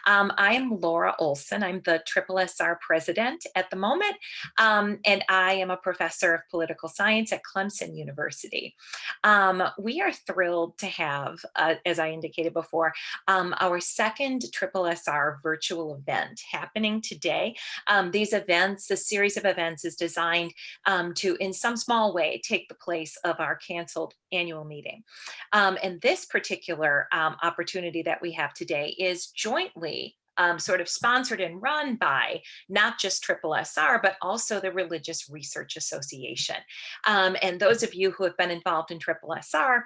I am Laura Olson. I'm the SSR president at the moment, and I am a professor of political science at Clemson University. We are thrilled to have, as I indicated before, our second SSR virtual event happening today. These events, the series of events is designed to, in some small way, take the place of our canceled annual meeting. And this particular opportunity that we have today is jointly sort of sponsored and run by not just SSR, but also the Religious Research Association. And those of you who have been involved in SSR,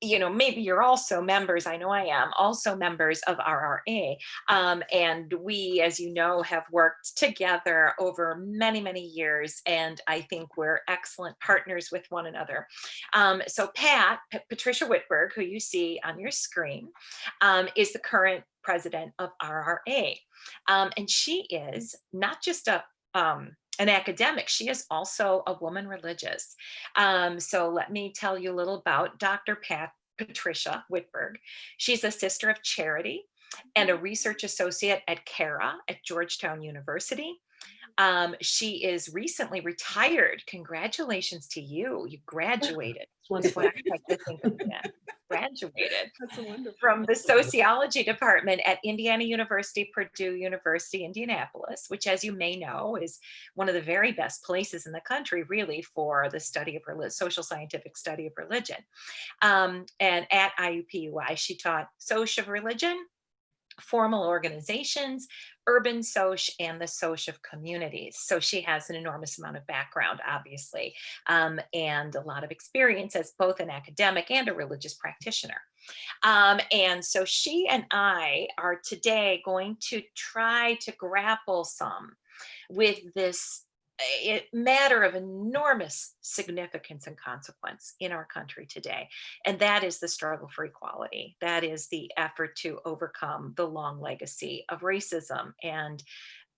maybe you're also members, I know I am, also members of RRA. And we, as you know, have worked together over many, many years, and I think we're excellent partners with one another. So Patricia Wittberg, who you see on your screen, is the current president of RRA. And she is not just an academic, she is also a woman religious. So let me tell you a little about Dr. Patricia Wittberg. She's a sister of charity and a research associate at CARA at Georgetown University. She is recently retired. Congratulations to you. You graduated. It's wonderful. That's what I like to think of that. Graduated. That's wonderful. From the sociology department at Indiana University, Purdue University, Indianapolis, which, as you may know, is one of the very best places in the country, really, for the study of social scientific study of religion. And at IUPUI, she taught Soc of Religion, formal organizations, urban soc, and the soc of communities. So she has an enormous amount of background, obviously, and a lot of experience as both an academic and a religious practitioner. And so she and I are today going to try to grapple some with this matter of enormous significance and consequence in our country today. And that is the struggle for equality. That is the effort to overcome the long legacy of racism and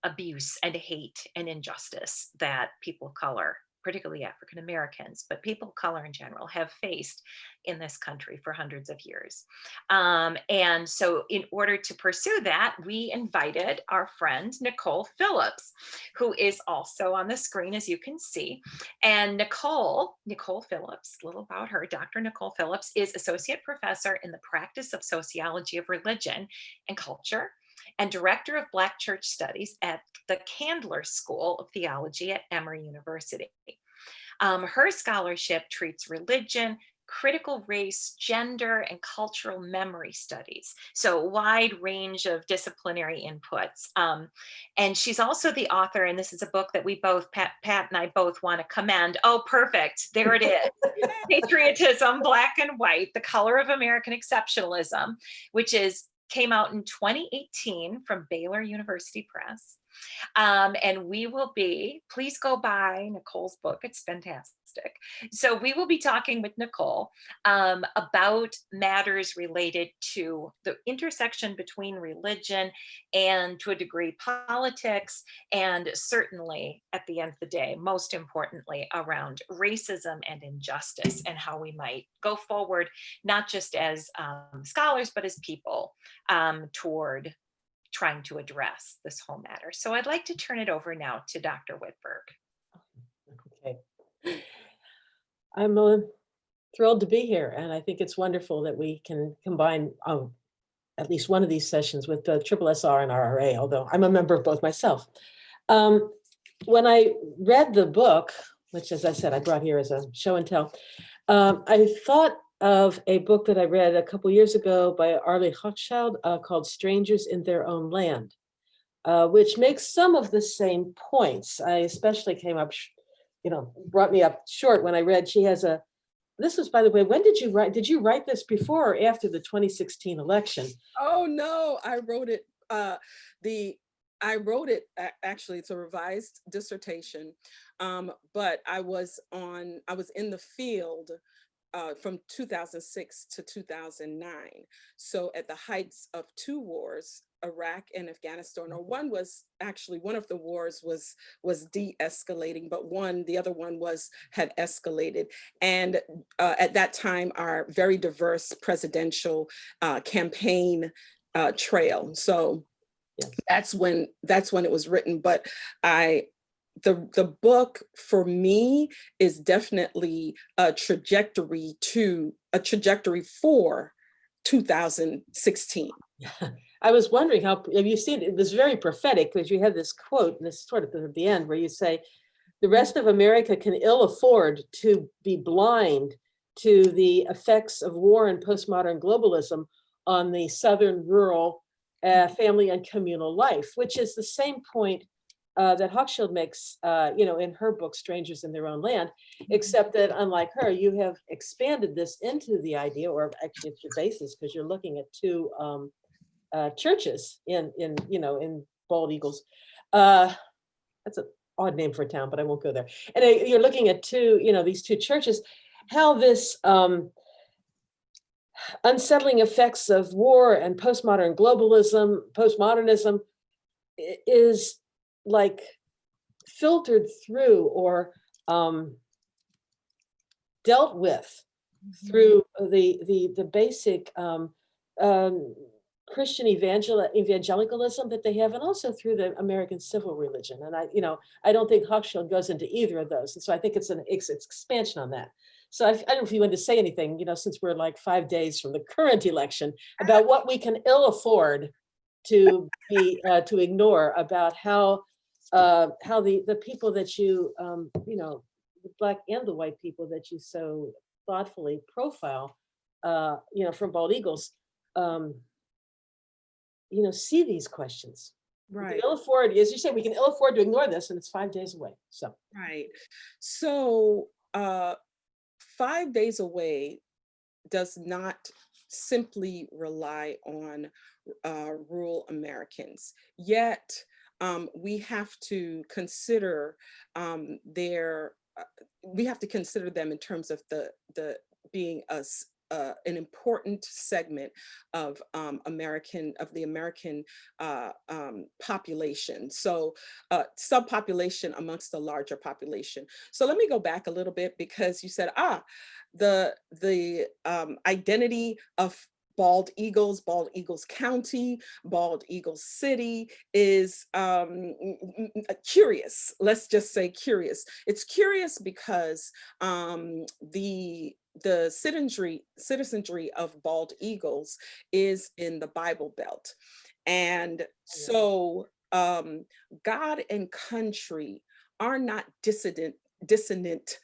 abuse and hate and injustice that people of color, particularly African Americans, but people of color in general, have faced in this country for hundreds of years. And so in order to pursue that, we invited our friend, Nichole Phillips, who is also on the screen, as you can see. And Nichole Phillips, a little about her, Dr. Nichole Phillips is Associate Professor in the Practice of Sociology of Religion and Culture and Director of Black Church Studies at the Candler School of Theology at Emory University. Her scholarship treats religion, critical race, gender, and cultural memory studies. So a wide range of disciplinary inputs. And she's also the author, and this is a book that we both, Pat and I both want to commend. Oh, perfect. There it is. Patriotism Black and White, The Color of American Exceptionalism, which came out in 2018 from Baylor University Press. And we will please go buy Nichole's book. It's fantastic. So we will be talking with Nichole about matters related to the intersection between religion and, to a degree, politics, and certainly at the end of the day, most importantly, around racism and injustice and how we might go forward, not just as scholars, but as people toward trying to address this whole matter. So I'd like to turn it over now to Dr. Wittberg. Okay. I'm thrilled to be here, and I think it's wonderful that we can combine at least one of these sessions with the SSR and RRA, although I'm a member of both myself. When I read the book, which, as I said, I brought here as a show and tell, I thought of a book that I read a couple years ago by Arlie Hochschild called Strangers in Their Own Land, which makes some of the same points. I especially brought me up short when I read this was, by the way, when did you write this before or after the 2016 election? Oh, no, I wrote it. Actually, it's a revised dissertation, but I was in the field from 2006 to 2009. So at the heights of two wars, Iraq and Afghanistan, or one of the wars was de-escalating, but the other one had escalated. And at that time, our very diverse presidential campaign trail. So Yes. That's when it was written. But the book for me is definitely a trajectory for 2016. I was wondering have you seen it was very prophetic because you had this quote, and this sort of at the end where you say, the rest of America can ill afford to be blind to the effects of war and postmodern globalism on the Southern rural family and communal life, which is the same point that Hochschild makes, in her book, Strangers in Their Own Land, except that unlike her, you have expanded this into the idea, or actually it's your basis, because you're looking at two churches in Bald Eagles. That's an odd name for a town, but I won't go there. And you're looking at these two churches, how this unsettling effects of war and postmodernism is like filtered through or dealt with through the basic Christian evangelicalism that they have, and also through the American civil religion. And I don't think Hochschild goes into either of those. And so I think it's an expansion on that. So I don't know if you want to say anything, since we're like 5 days from the current election, about what we can ill afford to ignore about how the people that you, the Black and the white people that you so thoughtfully profile, from Bald Eagles, see these questions. Right. We can ill afford, as you say, we can ill afford to ignore this, and it's 5 days away. So right. So 5 days away does not simply rely on rural Americans. Yet we have to consider we have to consider them in terms of the being an important segment of the American population. So subpopulation amongst the larger population. So let me go back a little bit, because you said, the identity of Bald Eagles County, Bald Eagles City is curious. Let's just say curious. It's curious because the citizenry of Bald Eagles is in the Bible Belt. And so God and country are not dissonant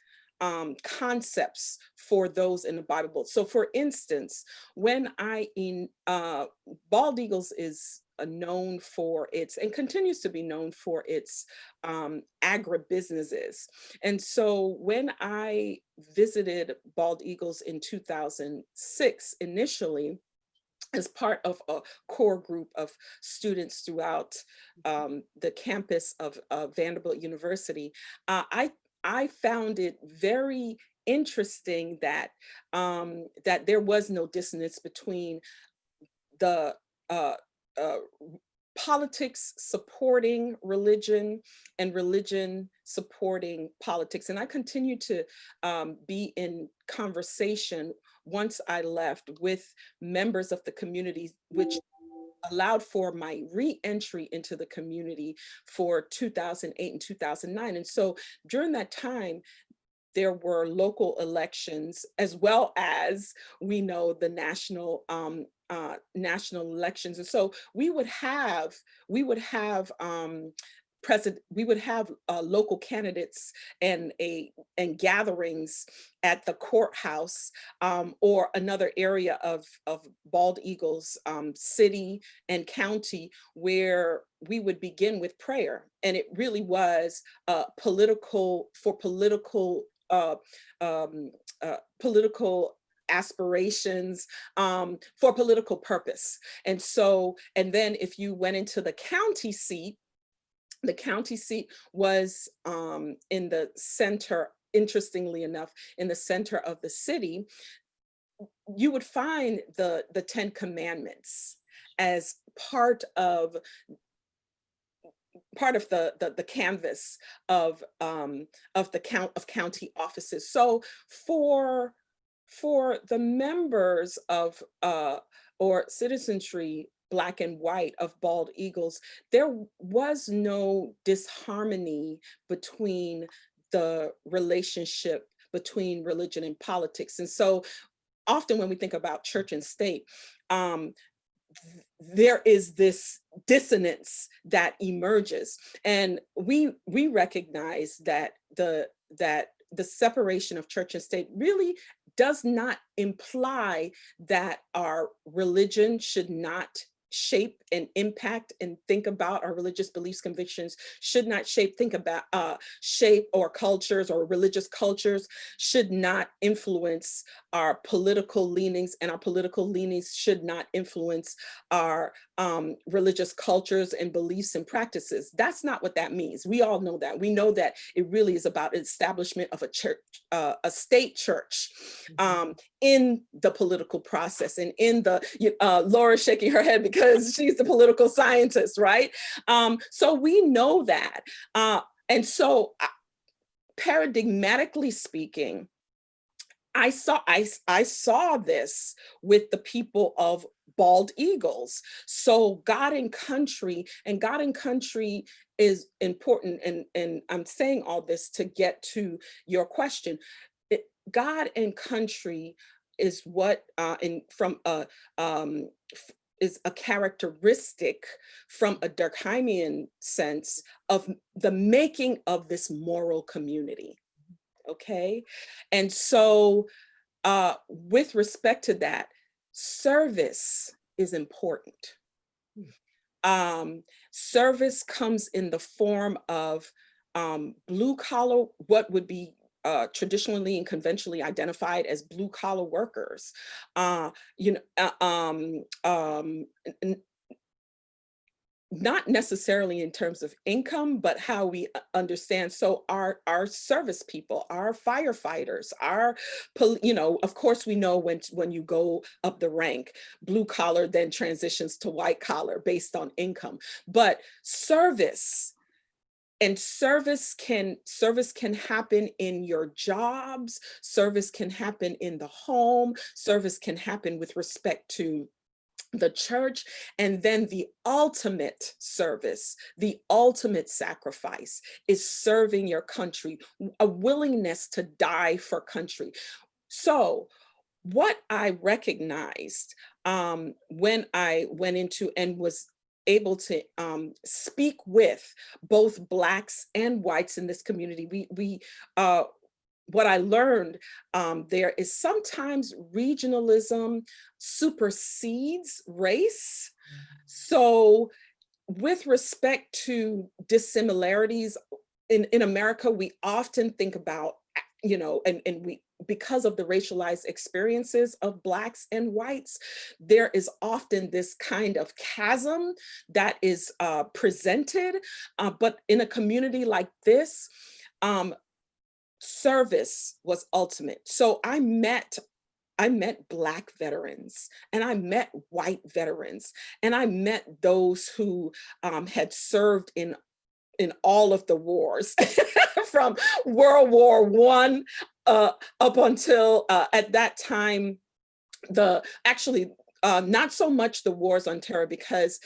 concepts for those in the Bible Belt. So for instance, when Bald Eagles is known for its, and continues to be known for its agribusinesses. And so when I visited Bald Eagles in 2006, initially, as part of a core group of students throughout the campus of Vanderbilt University, I found it very interesting that that there was no dissonance between the politics supporting religion and religion supporting politics. And I continued to be in conversation once I left with members of the community, which allowed for my re-entry into the community for 2008 and 2009. And so during that time, there were local elections, as well as we know the national elections. And so we would have local candidates and gatherings at the courthouse or another area of Bald Eagles city and county, where we would begin with prayer. And it really was political aspirations for political purpose. And then if you went into the county seat was in the center, interestingly enough, in the center of the city. You would find the 10 Commandments as part of the canvas of county offices. So for the members of or citizenry Black and White, of Bald Eagles, there was no disharmony between the relationship between religion and politics. And so often when we think about church and state, there is this dissonance that emerges, and we recognize that the separation of church and state really does not imply that our religion should not shape and impact and think about our religious beliefs, convictions should not shape or cultures, or religious cultures should not influence our political leanings, and our political leanings should not influence our religious cultures and beliefs and practices. That's not what that means. We all know that. We know that it really is about establishment of a church, a state church, in the political process, and in the, Laura's shaking her head because she's the political scientist, right? So we know that. And so paradigmatically speaking, I saw this with the people of Bald Eagles. So God and country is important. And I'm saying all this to get to your question. God and country is what, is a characteristic from a Durkheimian sense of the making of this moral community. Okay. And so with respect to that, service is important. Service comes in the form of blue collar, what would be traditionally and conventionally identified as blue collar workers. Not necessarily in terms of income, but how we understand. So our service people, our firefighters, of course we know when you go up the rank, blue collar then transitions to white collar based on income. But service can happen in your jobs, service can happen in the home, service can happen with respect to the church, and then the ultimate service, the ultimate sacrifice is serving your country, a willingness to die for country. So what I recognized when I went into and was able to speak with both Blacks and whites in this community, what I learned there is sometimes regionalism supersedes race. So with respect to dissimilarities in America, we often think about, because of the racialized experiences of Blacks and whites, there is often this kind of chasm that is presented, but in a community like this, service was ultimate. So I met Black veterans, and I met white veterans, and I met those who had served in all of the wars from World War I up until at that time, not so much the wars on terror, because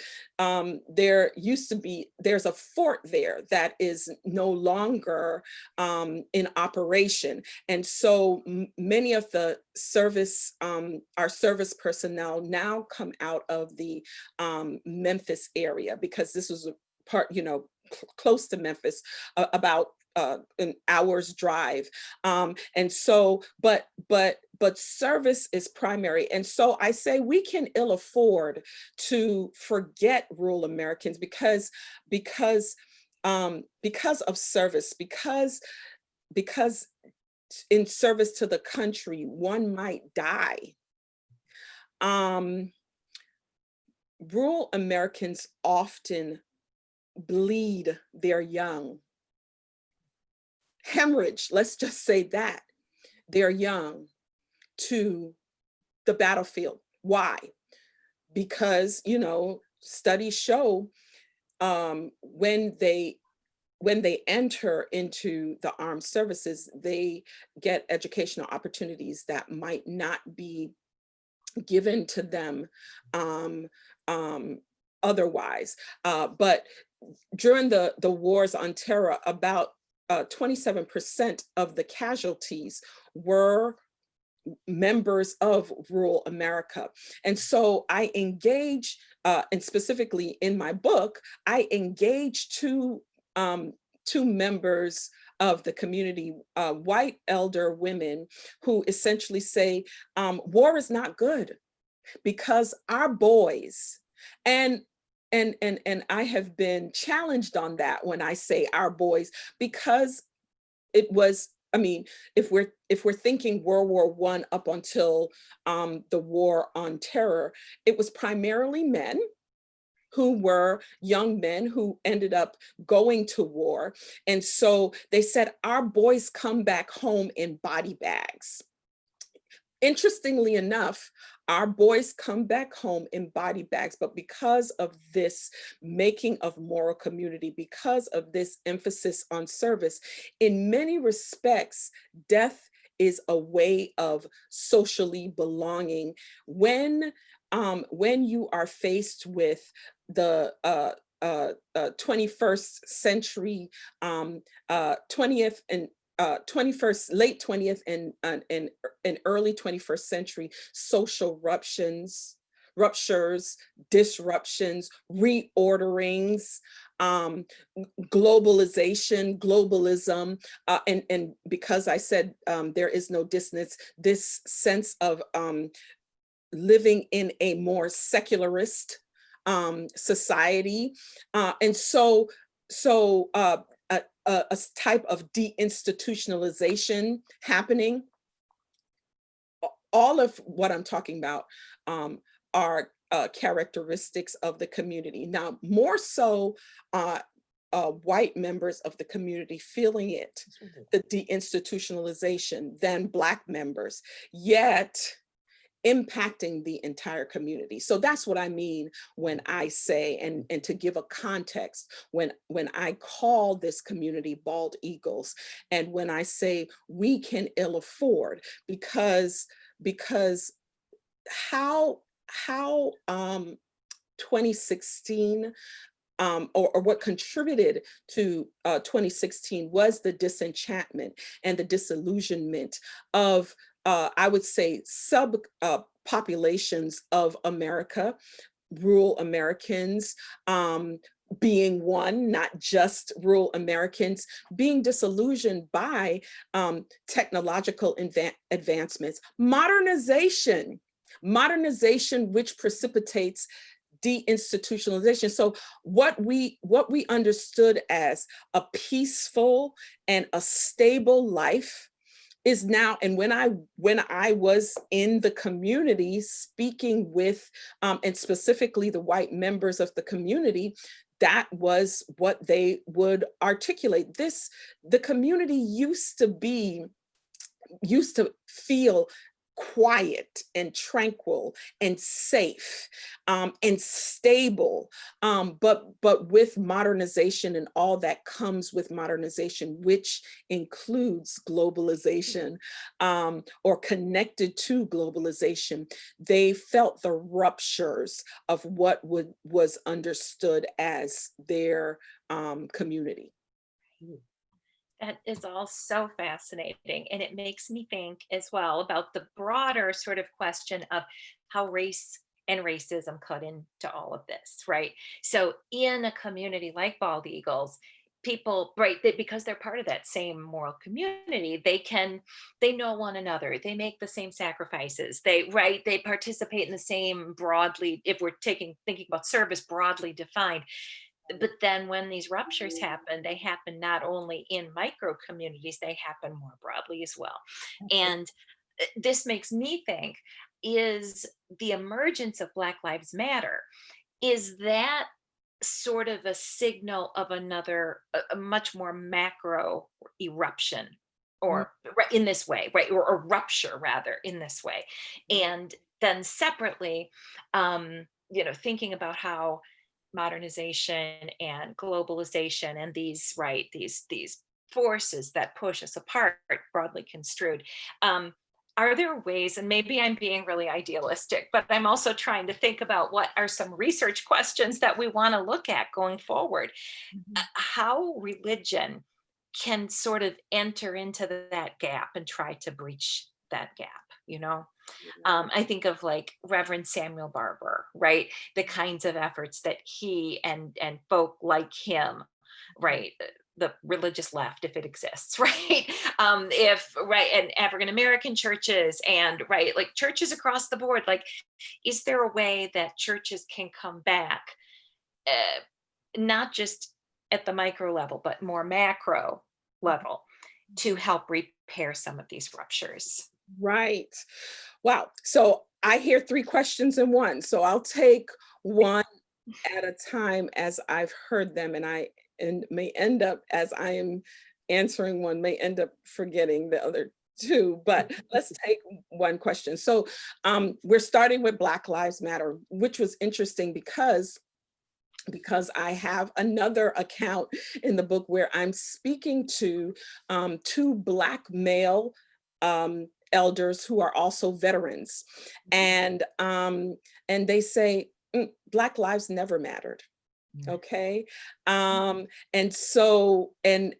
there's a fort there that is no longer in operation. And so many of the service, our service personnel now come out of the Memphis area, because this was a part, close to Memphis, about an hour's drive. And so, but service is primary. And so I say we can ill afford to forget rural Americans because of service, because in service to the country, one might die. Rural Americans often bleed their young. Hemorrhage, let's just say that, they're young to the battlefield. Why? Because, studies show when they enter into the armed services, they get educational opportunities that might not be given to them otherwise. But during the wars on terror, about 27% of the casualties were members of rural America. And so I engage, and specifically in my book, I engage two members of the community, white elder women, who essentially say, war is not good because our boys, and I have been challenged on that when I say our boys, because it was, I mean, if we're thinking World War I up until the war on terror, it was primarily men who were young men who ended up going to war. And so they said, our boys come back home in body bags. Interestingly enough, our boys come back home in body bags, but because of this making of moral community, because of this emphasis on service, in many respects, death is a way of socially belonging. When you are faced with the 21st century, 20th and 21st, late 20th and early 21st century social ruptures, disruptions, reorderings, globalism, and because I said there is no dissonance, this sense of living in a more secularist society, and so a type of deinstitutionalization happening. All of what I'm talking about are characteristics of the community. Now, more so white members of the community feeling it, the deinstitutionalization, than Black members, yet impacting the entire community. So that's what I mean when I say, and to give a context, when I call this community bald eagles, and when I say we can ill afford, because how 2016 or what contributed to 2016 was the disenchantment and the disillusionment of I would say populations of America, rural Americans, being one, not just rural Americans, being disillusioned by technological advancements, modernization, which precipitates deinstitutionalization. So what we understood as a peaceful and a stable life is now, and when I was in the community speaking with, and specifically the white members of the community, that was what they would articulate. The community used to feel quiet and tranquil and safe and stable, but with modernization and all that comes with modernization, which includes globalization, or connected to globalization, they felt the ruptures of what was understood as their community. That is all so fascinating. And it makes me think as well about the broader sort of question of how race and racism cut into all of this, right? So in a community like Bald Eagles, people, right, because they're part of that same moral community, they know one another, they make the same sacrifices, they participate in the same, broadly, if we're thinking about service broadly defined. But then when these ruptures happen, they happen not only in micro communities, they happen more broadly as well. And this makes me think, is the emergence of Black Lives Matter, is that sort of a signal of another, a much more macro eruption, or in this way, right? Or rupture rather in this way. And then separately, thinking about how modernization and globalization and these forces that push us apart, broadly construed, are there ways, and maybe I'm being really idealistic, but I'm also trying to think about what are some research questions that we want to look at going forward, Mhm. how religion can sort of enter into that gap and try to breach that gap, you know? I think of like Reverend Samuel Barber, right? The kinds of efforts that he and folk like him, right? The religious left, if it exists, right? If right, and African American churches, and right, like churches across the board. Like, is there a way that churches can come back, uh, not just at the micro level, but more macro level, to help repair some of these ruptures? Right. Wow. So I hear three questions in one. So I'll take one at a time as I've heard them, and I and may end up as I am answering one, may end up forgetting the other two. But let's take one question. So we're starting with Black Lives Matter, which was interesting because I have another account in the book where I'm speaking to two Black male elders who are also veterans, and they say Black lives never mattered. Okay, and so and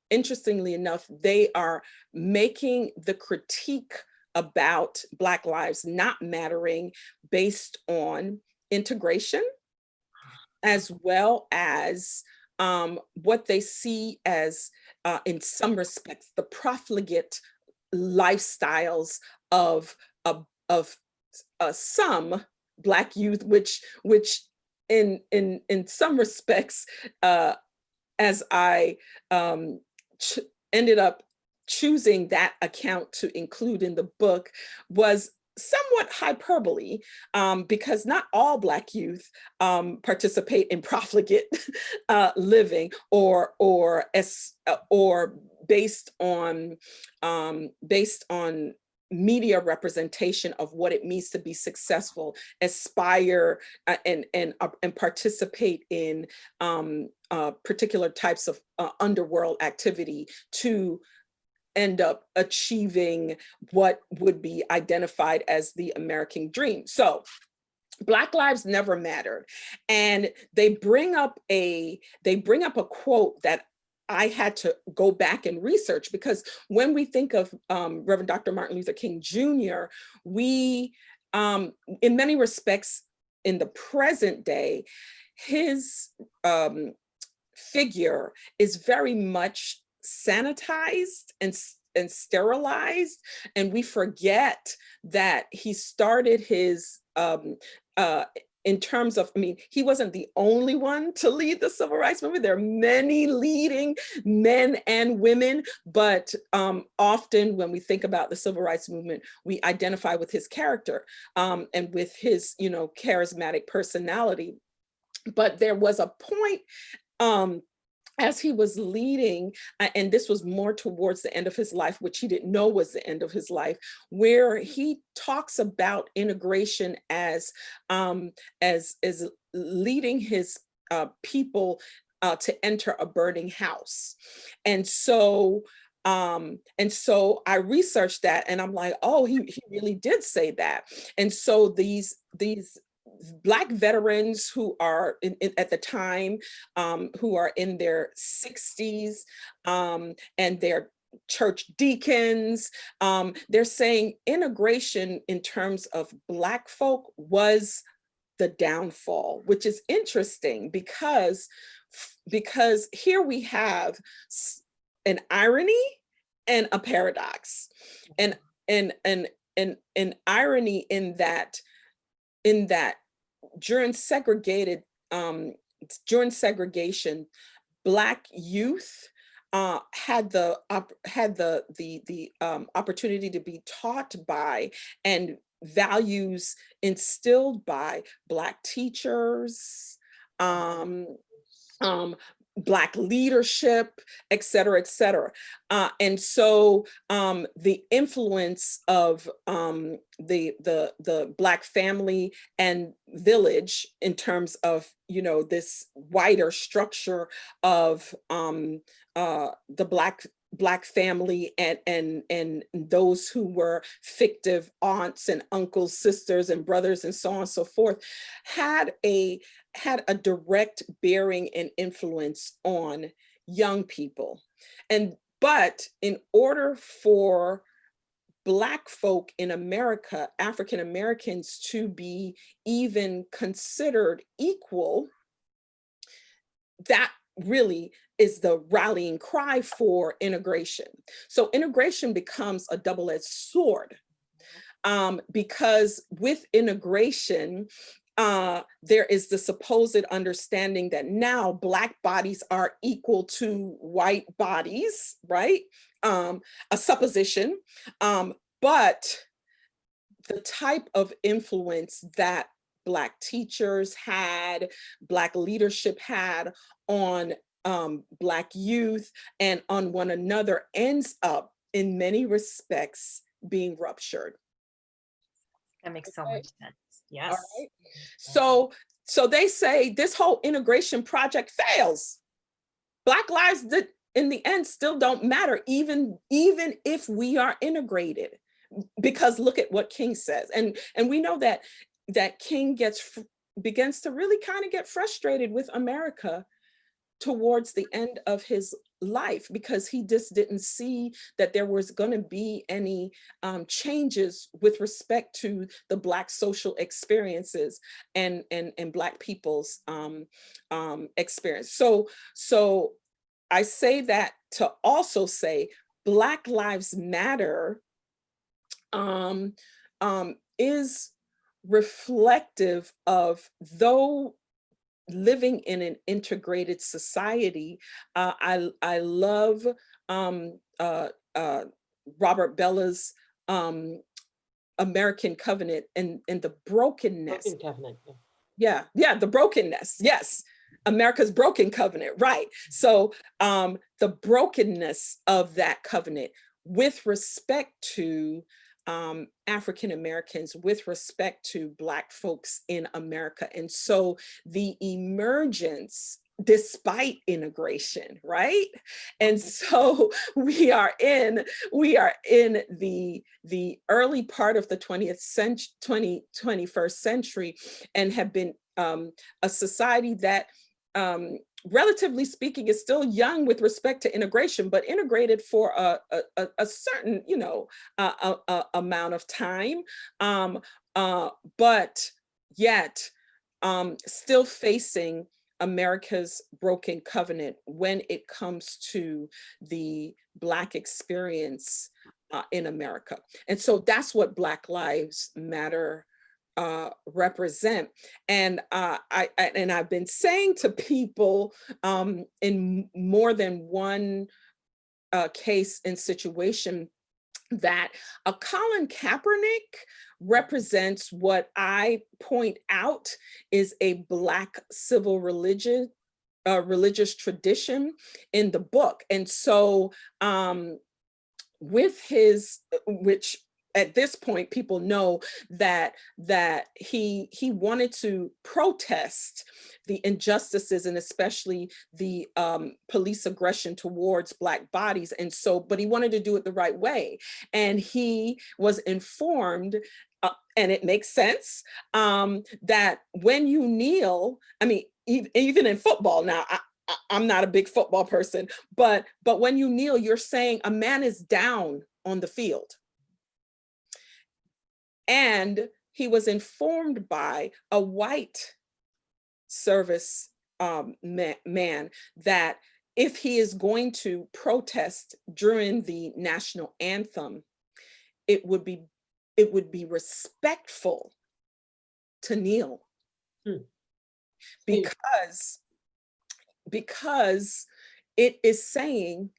interestingly enough, they are making the critique about Black lives not mattering based on integration, as well as what they see as, in some respects, the profligate lifestyles of of some Black youth, which in some respects, as I ch- ended up choosing that account to include in the book, was somewhat hyperbole, because not all Black youth participate in profligate living, or based on media representation of what it means to be successful, aspire, and participate in particular types of underworld activity to end up achieving what would be identified as the American dream. So Black lives never mattered. And they bring up a quote that I had to go back and research, because when we think of Reverend Dr. Martin Luther King Jr., we, in many respects, in the present day, his figure is very much sanitized and sterilized, and we forget that he started his in terms of, I mean, he wasn't the only one to lead the civil rights movement. There are many leading men and women, but often when we think about the civil rights movement, we identify with his character and with his, charismatic personality. But there was a point as he was leading, and this was more towards the end of his life, which he didn't know was the end of his life, where he talks about integration as leading his people to enter a burning house. And so I researched that, and I'm like, oh, he really did say that. And so these Black veterans who are at the time, who are in their 60s, and they're church deacons, they're saying integration in terms of Black folk was the downfall, which is interesting because here we have an irony and a paradox, and an irony in that during segregation, Black youth had the opportunity to be taught by and values instilled by Black teachers, Black leadership, et cetera, et cetera. And so the influence of the Black family and village in terms of, this wider structure of the Black Black family and those who were fictive aunts and uncles, sisters and brothers and so on and so forth, had a direct bearing and influence on young people. But in order for Black folk in America, African Americans, to be even considered equal, that really is the rallying cry for integration. So integration becomes a double-edged sword, because with integration, there is the supposed understanding that now Black bodies are equal to white bodies, right? A supposition, but the type of influence that Black teachers had, Black leadership had on Black youth and on one another ends up, in many respects, being ruptured. That makes so Okay. much sense. Yes. All right. So they say this whole integration project fails. Black lives that in the end still don't matter, even if we are integrated. Because look at what King says. And we know that King begins to really kind of get frustrated with America towards the end of his life, because he just didn't see that there was going to be any changes with respect to the Black social experiences and Black people's experience. So I say that to also say Black Lives Matter is reflective of, though living in an integrated society, I love Robert Bella's American Covenant and the brokenness. Broken covenant. Yeah, the brokenness. Yes, America's broken covenant, right? So the brokenness of that covenant with respect to African Americans, with respect to Black folks in America. And so the emergence, despite integration, right? And so we are in the early part of the 21st century, and have been a society that relatively speaking is still young with respect to integration, but integrated for a certain, amount of time, but yet still facing America's broken covenant when it comes to the Black experience in America. And so that's what Black Lives Matter represent. And I've been saying to people in more than one case and situation that a Colin Kaepernick represents what I point out is a Black civil religious tradition in the book. And so with his, which at this point, people know that he wanted to protest the injustices and especially the police aggression towards Black bodies. And so, but he wanted to do it the right way. And he was informed, and it makes sense, that when you kneel, I mean, even in football now, I'm not a big football person, but when you kneel, you're saying a man is down on the field. And he was informed by a white service man that if he is going to protest during the national anthem, it would be respectful to kneel. Because it is saying,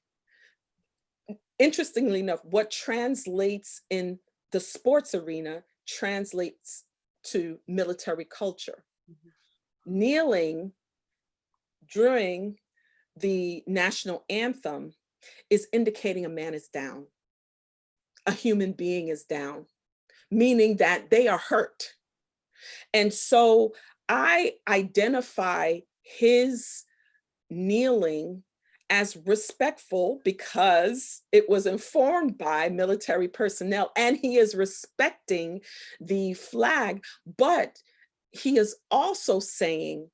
interestingly enough, what translates in the sports arena translates to military culture. Kneeling during the national anthem is indicating a man is down, a human being is down, meaning that they are hurt. And so I identify his kneeling as respectful because it was informed by military personnel, and he is respecting the flag, but he is also saying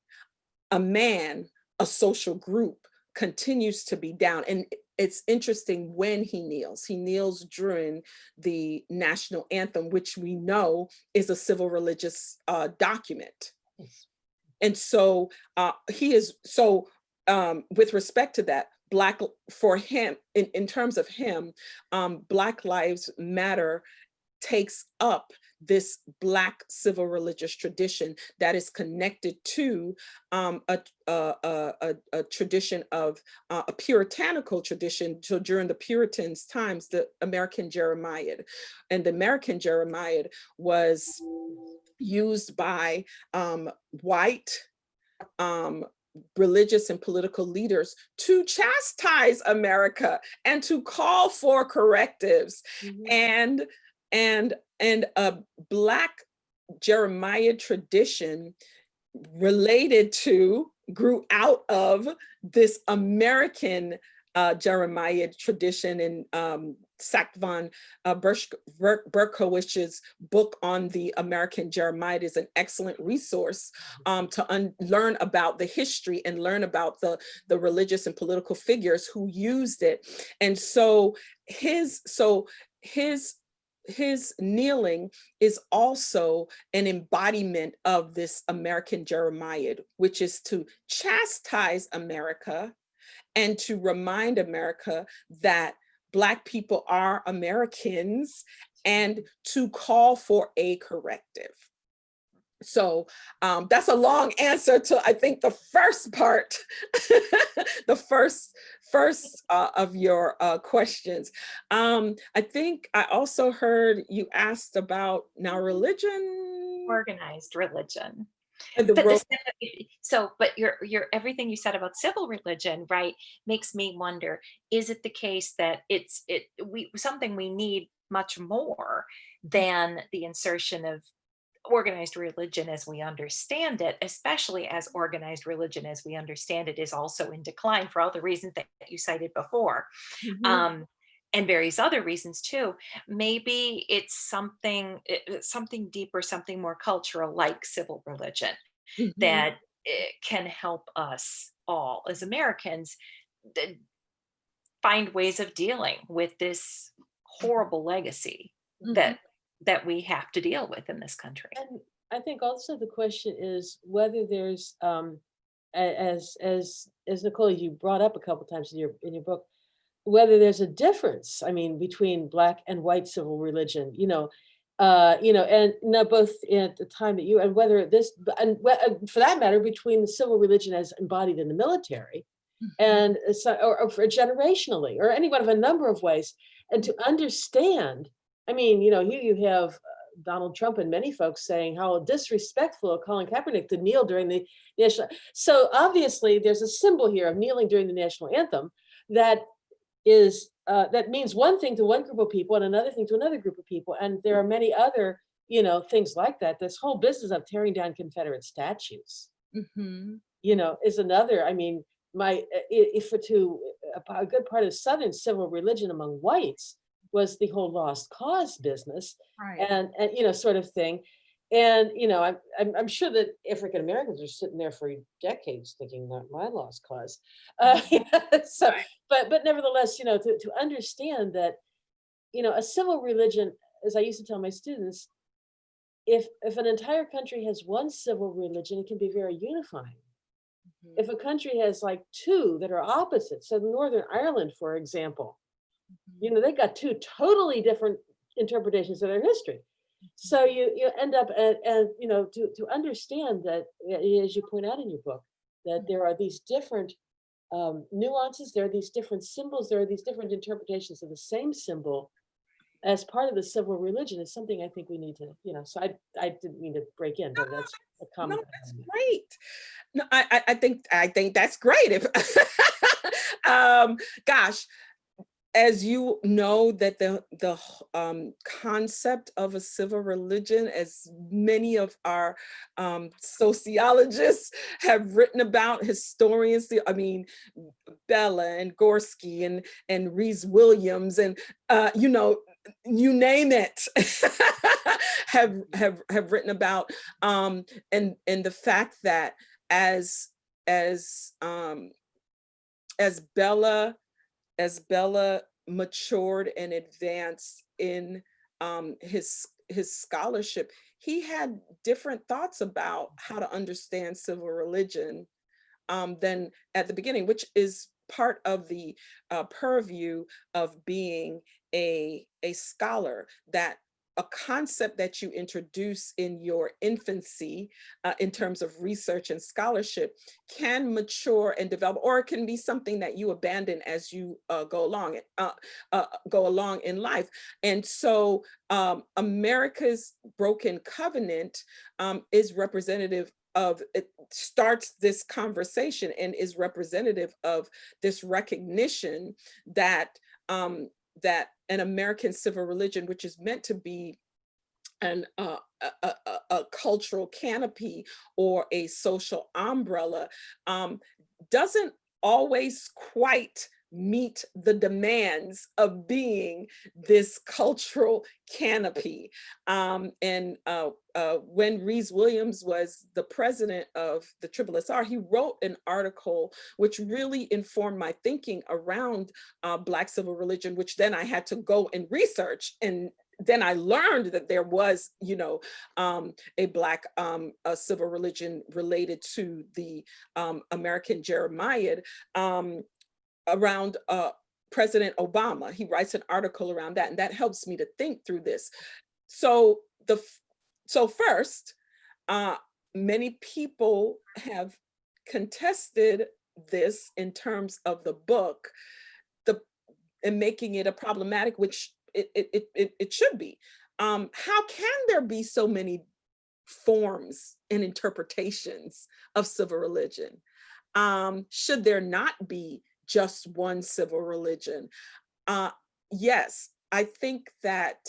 a man, a social group continues to be down. And it's interesting when he kneels. He kneels during the national anthem, which we know is a civil religious document. Yes. And so with respect to that, Black, for him, in terms of him, Black Lives Matter takes up this Black civil religious tradition that is connected to a tradition of a puritanical tradition. So during the Puritans' times, the American Jeremiad, and the American Jeremiad was used by white religious and political leaders to chastise America and to call for correctives. Mm-hmm. And a Black Jeremiad tradition grew out of this American Jeremiad tradition. And Sack von Berkowicz's book on the American Jeremiad is an excellent resource to learn about the history and learn about the religious and political figures who used it. And so his kneeling is also an embodiment of this American Jeremiad, which is to chastise America and to remind America that Black people are Americans, and to call for a corrective. So that's a long answer to, I think, the first part, the first of your questions. I think I also heard you asked about now religion. Organized religion. But your everything you said about civil religion, right, makes me wonder, is it the case that something we need much more than the insertion of organized religion as we understand it, especially as organized religion as we understand it is also in decline for all the reasons that you cited before. Mm-hmm. And various other reasons too. Maybe it's something deeper, something more cultural, like civil religion, mm-hmm. that can help us all as Americans find ways of dealing with this horrible legacy, mm-hmm. that we have to deal with in this country. And I think also the question is whether there's, as Nichole, you brought up a couple of times in your book, whether there's a difference, I mean, between Black and white civil religion, and not both at the time that you, and whether this, and for that matter, between the civil religion as embodied in the military, mm-hmm. and or for generationally, or any one of a number of ways, and to understand. I mean, here you have Donald Trump and many folks saying how disrespectful of Colin Kaepernick to kneel during the national. So obviously, there's a symbol here of kneeling during the national anthem that is that means one thing to one group of people and another thing to another group of people. And there are many other, things like that. This whole business of tearing down Confederate statues, mm-hmm. Is another. I mean, a good part of Southern civil religion among whites was the whole lost cause business, right. and sort of thing. And, I'm sure that African Americans are sitting there for decades thinking not my lost cause. So, right. but nevertheless, to understand that, a civil religion, as I used to tell my students, if an entire country has one civil religion, it can be very unifying. Mm-hmm. If a country has like two that are opposites, so Northern Ireland, for example, mm-hmm. They got two totally different interpretations of their history. So you end up to understand that, as you point out in your book, that there are these different nuances, there are these different symbols, there are these different interpretations of the same symbol as part of the civil religion is something I think we need to, so I didn't mean to break in, but that's a comment. No, that's great. No, I think that's great. If gosh, as you know, that the concept of a civil religion, as many of our sociologists have written about, historians, I mean, Bella and Gorski and Rees Williams, and you know, you name it, have written about, and the fact that as Bella matured and advanced in his scholarship, he had different thoughts about how to understand civil religion than at the beginning, which is part of the purview of being a scholar, that a concept that you introduce in your infancy in terms of research and scholarship can mature and develop, or it can be something that you abandon as you go along in life. And so America's Broken Covenant is representative of, it starts this conversation and is representative of this recognition that that an American civil religion, which is meant to be a cultural canopy or a social umbrella, doesn't always quite meet the demands of being this cultural canopy. And when Rees Williams was the president of the SSSR, he wrote an article which really informed my thinking around Black civil religion, which then I had to go and research. And then I learned that there was, you know, a Black a civil religion related to the American Jeremiad around President Obama. He writes an article around that, and that helps me to think through this. So first, many people have contested this in terms of the book, and making it a problematic, which it should be. How can there be so many forms and interpretations of civil religion? Should there not be just one civil religion? Yes, I think that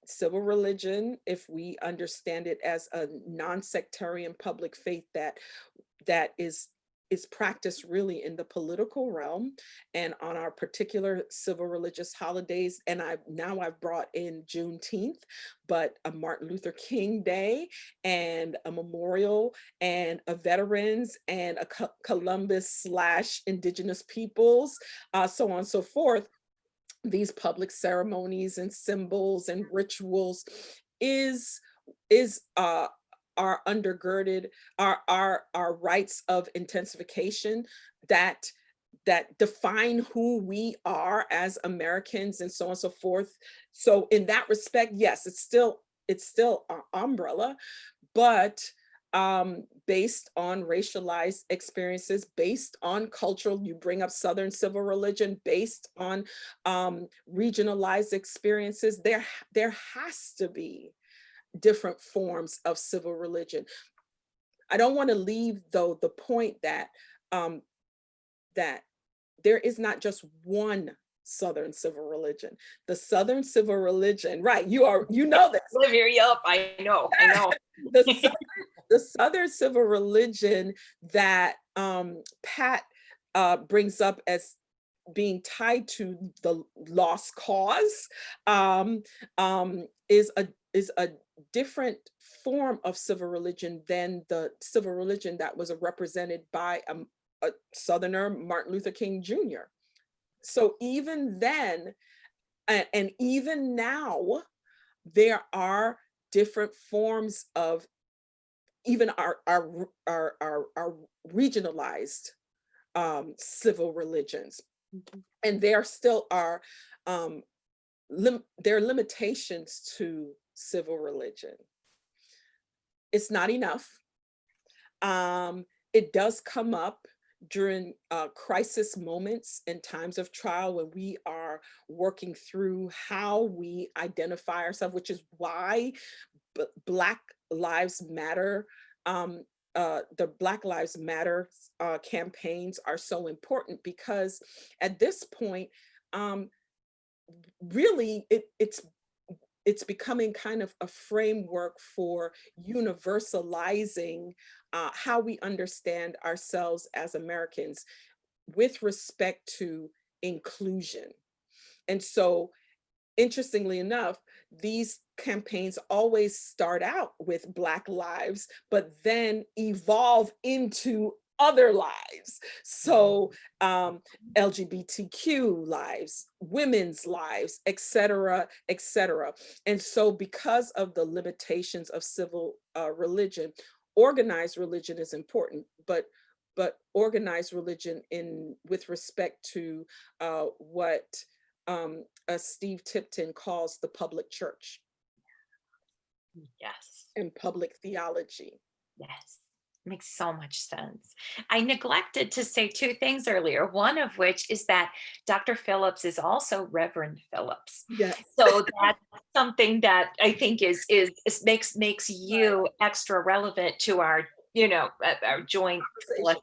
civil religion, if we understand it as a non-sectarian public faith that is practiced really in the political realm and on our particular civil religious holidays. And I've brought in Juneteenth, but a Martin Luther King Day and a memorial and a veterans and a Columbus/Indigenous peoples, so on and so forth. These public ceremonies and symbols and rituals are undergirded, our rights of intensification that define who we are as Americans, and so on and so forth. So in that respect, yes, it's still an umbrella, but based on racialized experiences, based on cultural, you bring up Southern civil religion, based on regionalized experiences, there has to be different forms of civil religion. I don't want to leave, though, the point that that there is not just one Southern civil religion. The Southern civil religion, right? You know this. Olivia, yup, I know. The Southern civil religion that Pat brings up as being tied to the lost cause is a different form of civil religion than the civil religion that was represented by a Southerner, Martin Luther King Jr. So even then, and even now, there are different forms of even our regionalized civil religions. And there still are there are limitations to civil religion. It's not enough. It does come up during crisis moments and times of trial when we are working through how we identify ourselves, which is why Black Lives Matter the Black Lives Matter campaigns are so important, because at this point, really, it's becoming kind of a framework for universalizing how we understand ourselves as Americans with respect to inclusion. And so, interestingly enough, these campaigns always start out with Black lives, but then evolve into other lives. So LGBTQ lives, women's lives, et cetera, et cetera. And so, because of the limitations of civil religion, organized religion is important, but organized religion with respect to what Steve Tipton calls the public church. Yes. And public theology. Yes. Makes so much sense. I neglected to say two things earlier, one of which is that Dr. Phillips is also Reverend Phillips. Yes. So that's something that I think makes you extra relevant to our our joint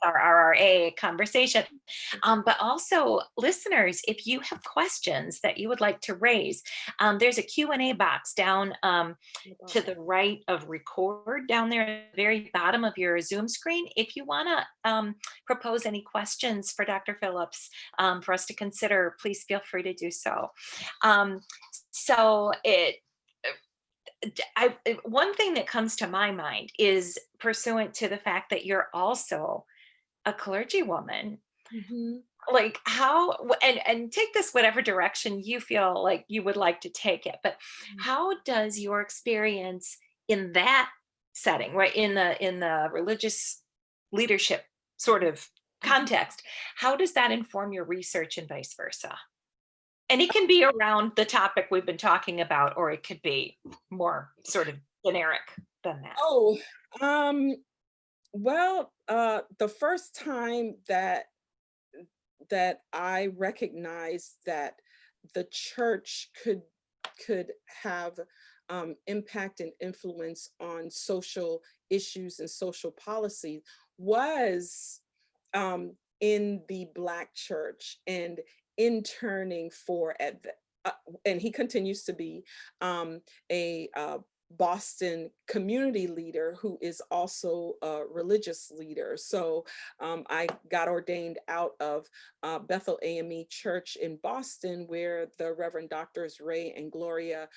our RRA conversation. But also, listeners, if you have questions that you would like to raise, there's a Q&A box down to the right of record down there at the very bottom of your Zoom screen. If you want to propose any questions for Dr. Phillips for us to consider, please feel free to do so. One thing that comes to my mind is pursuant to the fact that you're also a clergywoman. Mm-hmm. Like how, and take this whatever direction you feel like you would like to take it, but how does your experience in that setting, right, in the religious leadership sort of context, how does that inform your research and vice versa? And it can be around the topic we've been talking about, or it could be more sort of generic than that. Oh, well, the first time that I recognized that the church could have impact and influence on social issues and social policy was in the Black church, and interning for and he continues to be a Boston community leader who is also a religious leader. So I got ordained out of Bethel AME Church in Boston, where the Reverend Doctors Ray and Gloria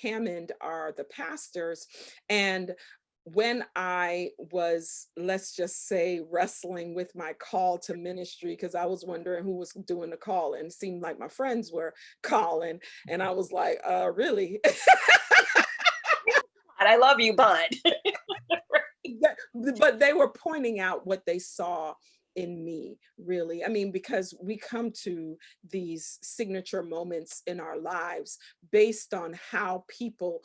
Hammond are the pastors. And when I was, let's just say, wrestling with my call to ministry, because I was wondering who was doing the call, and it seemed like my friends were calling, and I was like, really? I love you, bud. But they were pointing out what they saw in me, really. I mean, because we come to these signature moments in our lives based on how people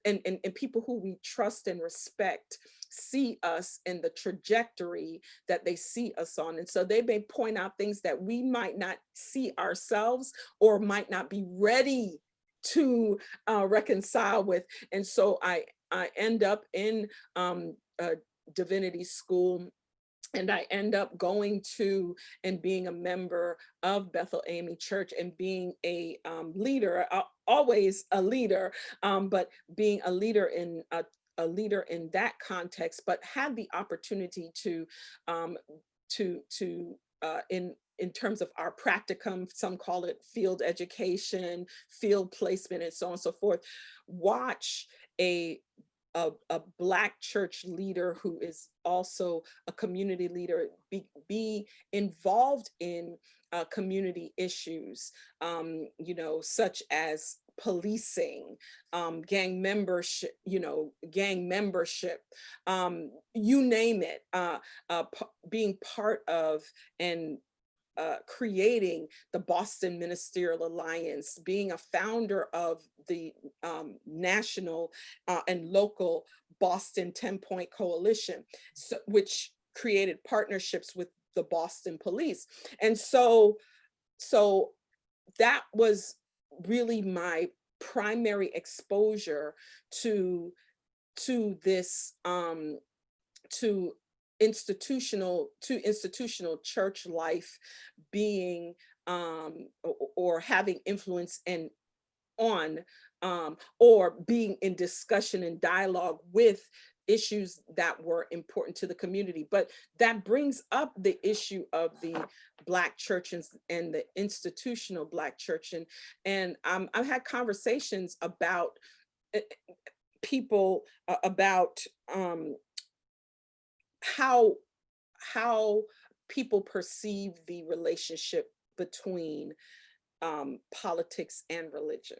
and people who we trust and respect see us and the trajectory that they see us on. And so they may point out things that we might not see ourselves or might not be ready to reconcile with. And so I end up in divinity school, and I end up going to and being a member of Bethel AME Church and being a leader, always a leader, but being a leader in that context, but had the opportunity to in terms of our practicum, some call it field education, field placement, and so on and so forth, watch a Black church leader who is also a community leader be involved in community issues, such as policing, gang membership, you name it, being part of and creating the Boston Ministerial Alliance, being a founder of the national and local Boston 10-Point Coalition, which created partnerships with the Boston Police. And so that was really my primary exposure to this to institutional church life being or having influence and on or being in discussion and dialogue with issues that were important to the community. But that brings up the issue of the Black church and the institutional Black church. And I've had conversations about people about how people perceive the relationship between politics and religion.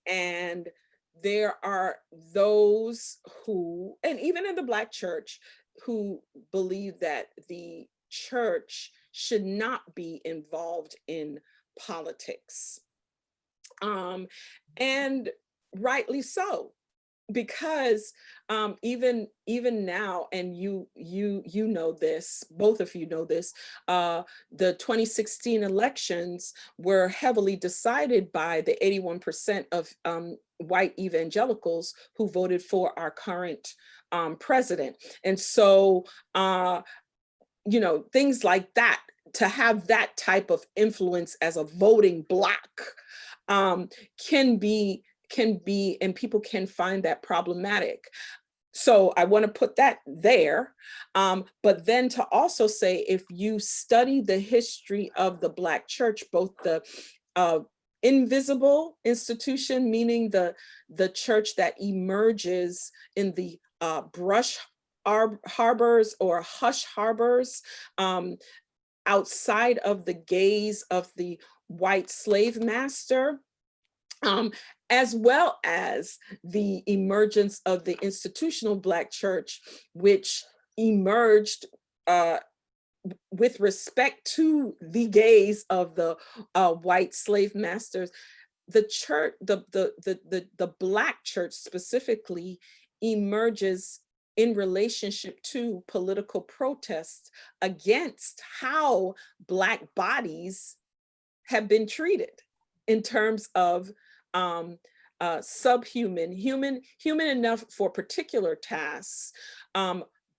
And there are those who, and even in the Black church, who believe that the church should not be involved in politics. And rightly so, because even now, and you know this, both of you know this, the 2016 elections were heavily decided by the 81% of white evangelicals who voted for our current president. And so, you know, things like that, to have that type of influence as a voting bloc can be, and people can find that problematic. So I want to put that there. But then to also say, if you study the history of the Black church, both the invisible institution, meaning the church that emerges in the brush harbors or hush harbors, outside of the gaze of the white slave master, as well as the emergence of the institutional Black church, which emerged with respect to the gaze of the white slave masters. The church, the Black church specifically, emerges in relationship to political protests against how Black bodies have been treated in terms of subhuman, human enough for particular tasks,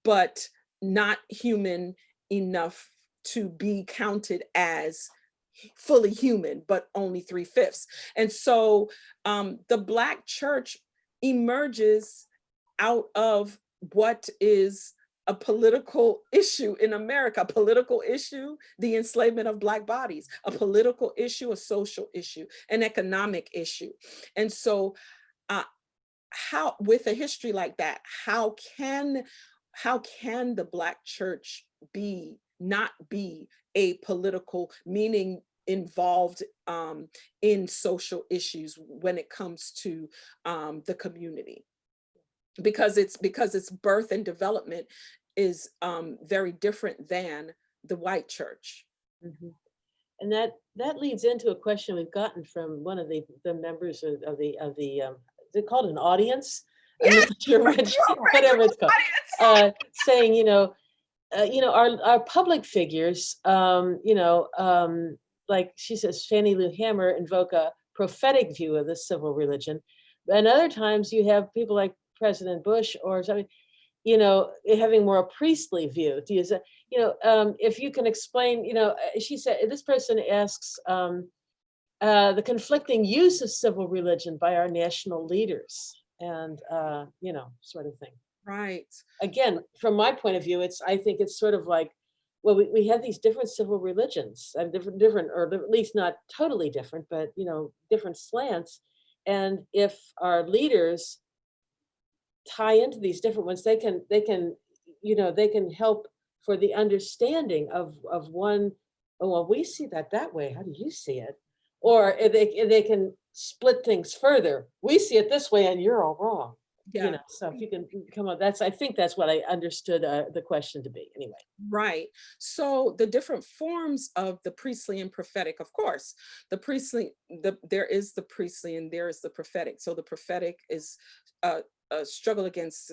but not human enough to be counted as fully human, but only 3/5. And so the Black church emerges out of what is a political issue in America, a political issue, the enslavement of Black bodies, a political issue, a social issue, an economic issue. And so how, with a history like that, how can the Black church not be apolitical, meaning involved in social issues when it comes to the community? Because its birth and development is very different than the white church. Mm-hmm. And that leads into a question we've gotten from one of the members of the is it called an audience? Yes, I'm not sure which, whatever it's called. Saying, you know, our public figures, like she says, Fannie Lou Hamer invoke a prophetic view of the civil religion, and other times you have people like President Bush or something, having more a priestly view. Do you say, if you can explain, she said, this person asks the conflicting use of civil religion by our national leaders and, sort of thing. Right. Again, from my point of view, I think it's sort of like, well, we have these different civil religions and different, or at least not totally different, but, different slants. And if our leaders tie into these different ones, they can help for the understanding of one. Oh, well, we see that way. How do you see it? Or they can split things further. We see it this way, and you're all wrong. Yeah. So if you can come on, I think that's what I understood the question to be anyway. Right. So the different forms of the priestly and prophetic, of course, the priestly, there is the priestly and there is the prophetic. So the prophetic is a struggle against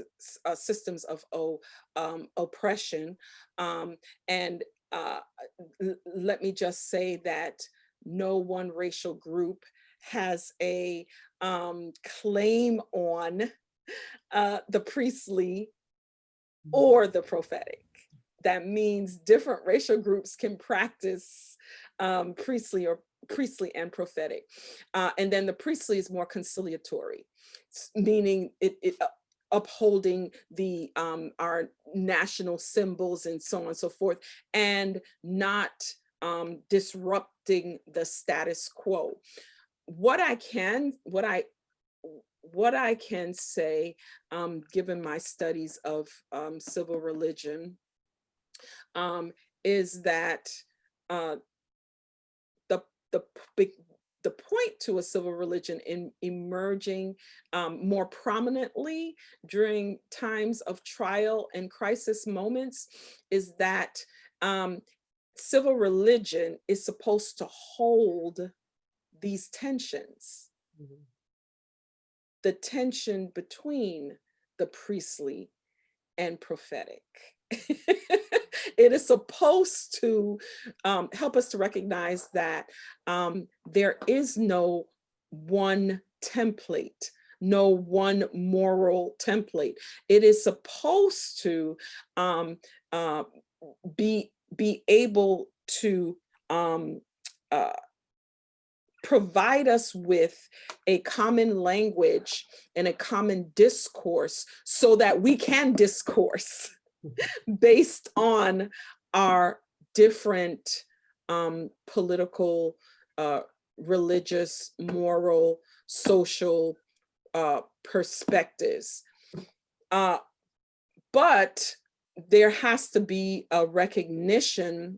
systems of oppression. And let me just say that no one racial group has a claim on the priestly or the prophetic. That means different racial groups can practice priestly and prophetic. And then the priestly is more conciliatory, meaning it upholding the our national symbols and so on and so forth, and not disrupting the status quo. What I can say, given my studies of civil religion, is that the point to a civil religion in emerging more prominently during times of trial and crisis moments is that civil religion is supposed to hold these tensions. Mm-hmm. The tension between the priestly and prophetic. It is supposed to help us to recognize that there is no one template, no one moral template. It is supposed to be able to provide us with a common language and a common discourse so that we can discourse based on our different political, religious, moral, social perspectives. But there has to be a recognition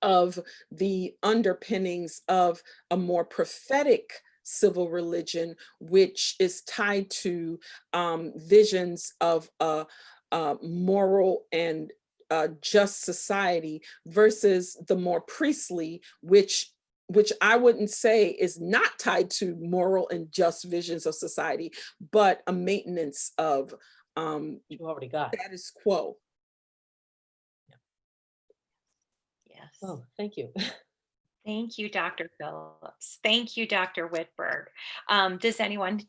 of the underpinnings of a more prophetic civil religion, which is tied to visions of a moral and just society, versus the more priestly, which I wouldn't say is not tied to moral and just visions of society, but a maintenance of you already got status quo. Yes. Oh, thank you. Thank you, Dr. Phillips. Thank you, Dr. Wittberg. Does anyone, do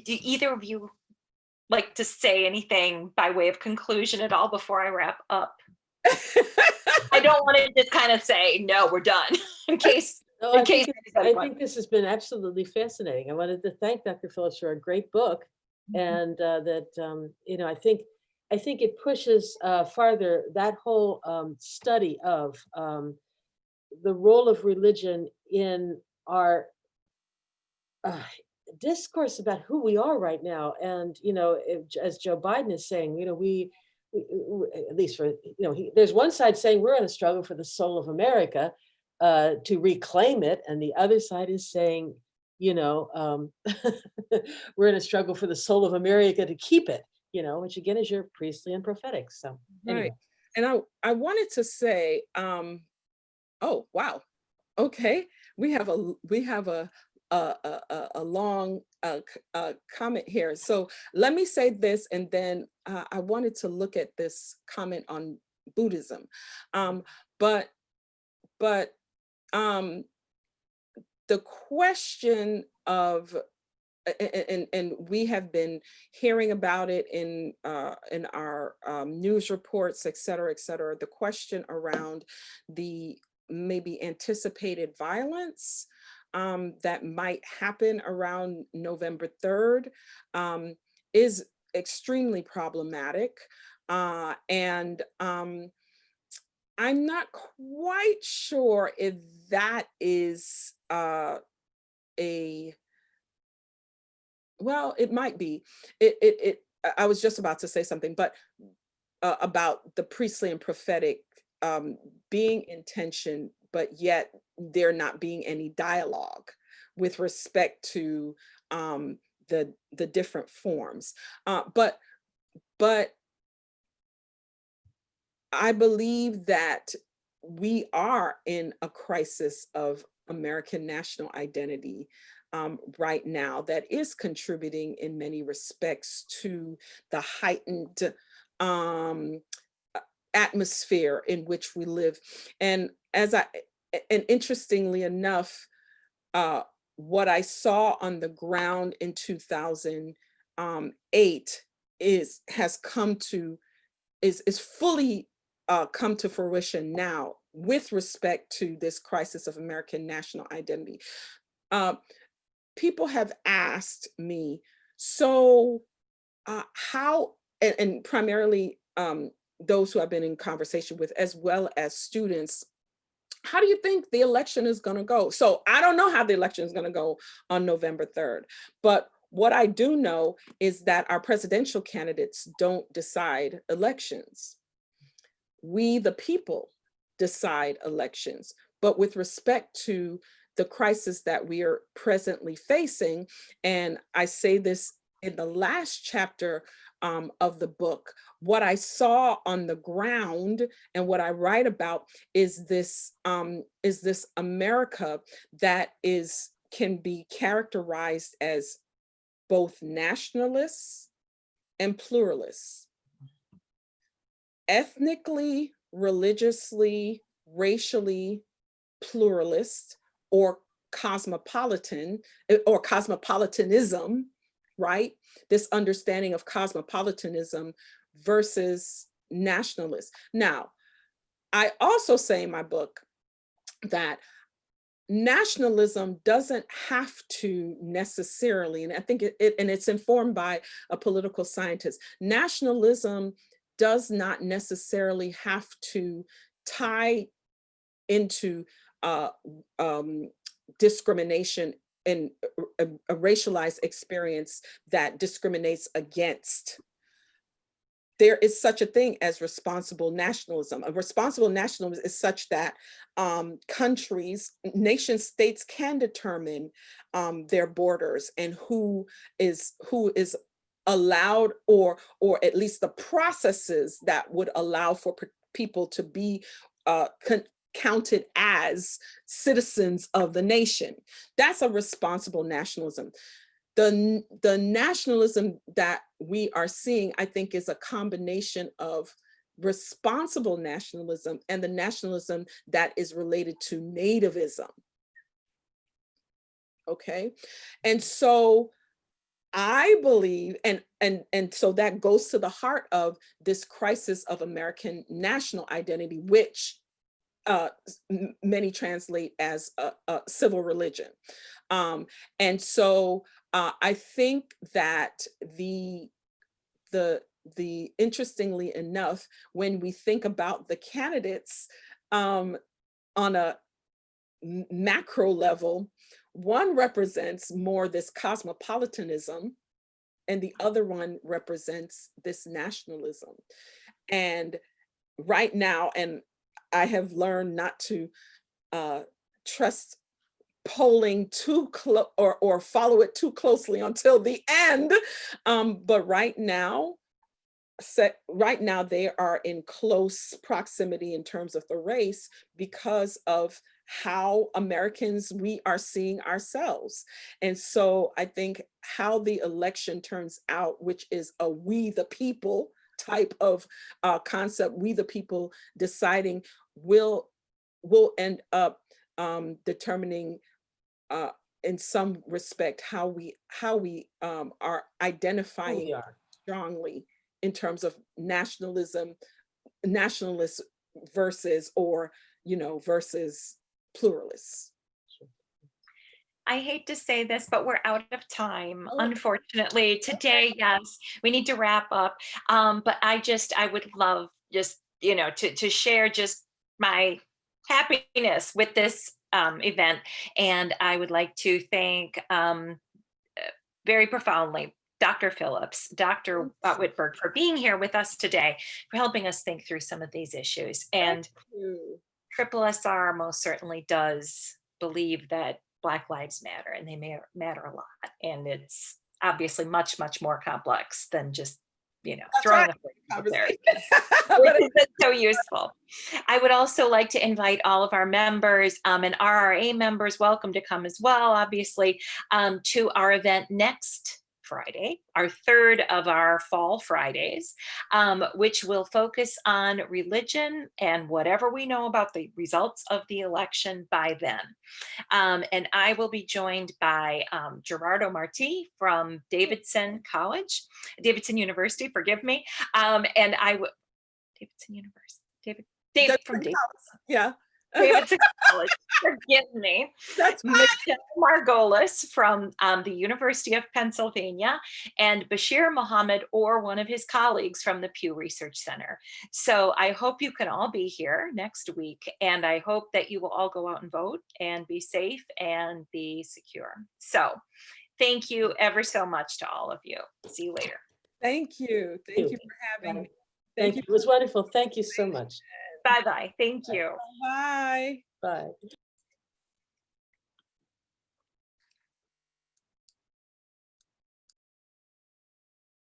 either of you like to say anything by way of conclusion at all before I wrap up? I don't want to just kind of say, no, we're done, in case. No, I think this has been absolutely fascinating. I wanted to thank Dr. Phillips for a great book, and that you know, I think it pushes farther that whole study of the role of religion in our discourse about who we are right now. And, you know, as Joe Biden is saying, you know, we at least for, you know, there's one side saying we're in a struggle for the soul of America to reclaim it. And the other side is saying, you know, we're in a struggle for the soul of America to keep it, you know, which again is your priestly and prophetic. So anyway. Right. And I wanted to say, oh, wow. Okay. We have a long comment here. So let me say this, and then I wanted to look at this comment on Buddhism. But the question of, and we have been hearing about it in our news reports, et cetera, the question around the maybe anticipated violence that might happen around November 3rd is extremely problematic. And I'm not quite sure if that is well, it might be. I was just about to say something, but about the priestly and prophetic being in tension, but yet there not being any dialogue with respect to the different forms. But I believe that we are in a crisis of American national identity right now that is contributing in many respects to the heightened atmosphere in which we live. And interestingly enough, what I saw on the ground in 2008 has come to is fully come to fruition now with respect to this crisis of American national identity. People have asked me, so how, and primarily those who I've been in conversation with, as well as students, how do you think the election is going to go? So I don't know how the election is going to go on November 3rd, but what I do know is that our presidential candidates don't decide elections. We, the people, decide elections. But with respect to the crisis that we are presently facing, and I say this in the last chapter of the book, what I saw on the ground and what I write about is this America that can be characterized as both nationalists and pluralists, ethnically, religiously, racially pluralist, or cosmopolitan, or cosmopolitanism, right? This understanding of cosmopolitanism versus nationalists. Now, I also say in my book that nationalism doesn't have to necessarily, and I think it's informed by a political scientist, nationalism does not necessarily have to tie into discrimination and a racialized experience that discriminates against. There is such a thing as responsible nationalism. A responsible nationalism is such that countries, nation states can determine their borders and who is allowed, or at least the processes that would allow for people to be counted as citizens of the nation. That's a responsible nationalism. The nationalism that we are seeing, I think, is a combination of responsible nationalism and the nationalism that is related to nativism. Okay, and so I believe, and so that goes to the heart of this crisis of American national identity, which many translate as a civil religion. And so I think that the interestingly enough, when we think about the candidates on a macro level, one represents more this cosmopolitanism and the other one represents this nationalism. And right now, and I have learned not to trust polling too close or follow it too closely until the end. But right now they are in close proximity in terms of the race because of how Americans we are seeing ourselves. And so I think how the election turns out, which is a we the people type of concept, we the people deciding, will end up determining in some respect how we are identifying strongly in terms of nationalist versus, or versus pluralists. I hate to say this, but we're out of time, unfortunately. Today, yes, we need to wrap up. But I would love just, to share just my happiness with this event. And I would like to thank very profoundly Dr. Phillips, Dr. Wittberg, for being here with us today, for helping us think through some of these issues. And Triple SR most certainly does believe that Black lives matter, and they matter a lot. And it's obviously much, much more complex than just, throwing a foot there. That's so useful. I would also like to invite all of our members and RRA members, welcome to come as well, obviously, to our event next Friday, our third of our fall Fridays, which will focus on religion and whatever we know about the results of the election by then. And I will be joined by Gerardo Marti from Davidson University, forgive me. And Davidson University. David from Davidson. Yeah. Davidson College. Forgive me. That's Michelle Margolis from the University of Pennsylvania, and Bashir Mohammed or one of his colleagues from the Pew Research Center. So I hope you can all be here next week, and I hope that you will all go out and vote and be safe and be secure. So thank you ever so much to all of you. See you later. Thank you. Thank you for having me. Thank you. It was wonderful. Thank you so much. Bye-bye. Thank you. Bye. Bye.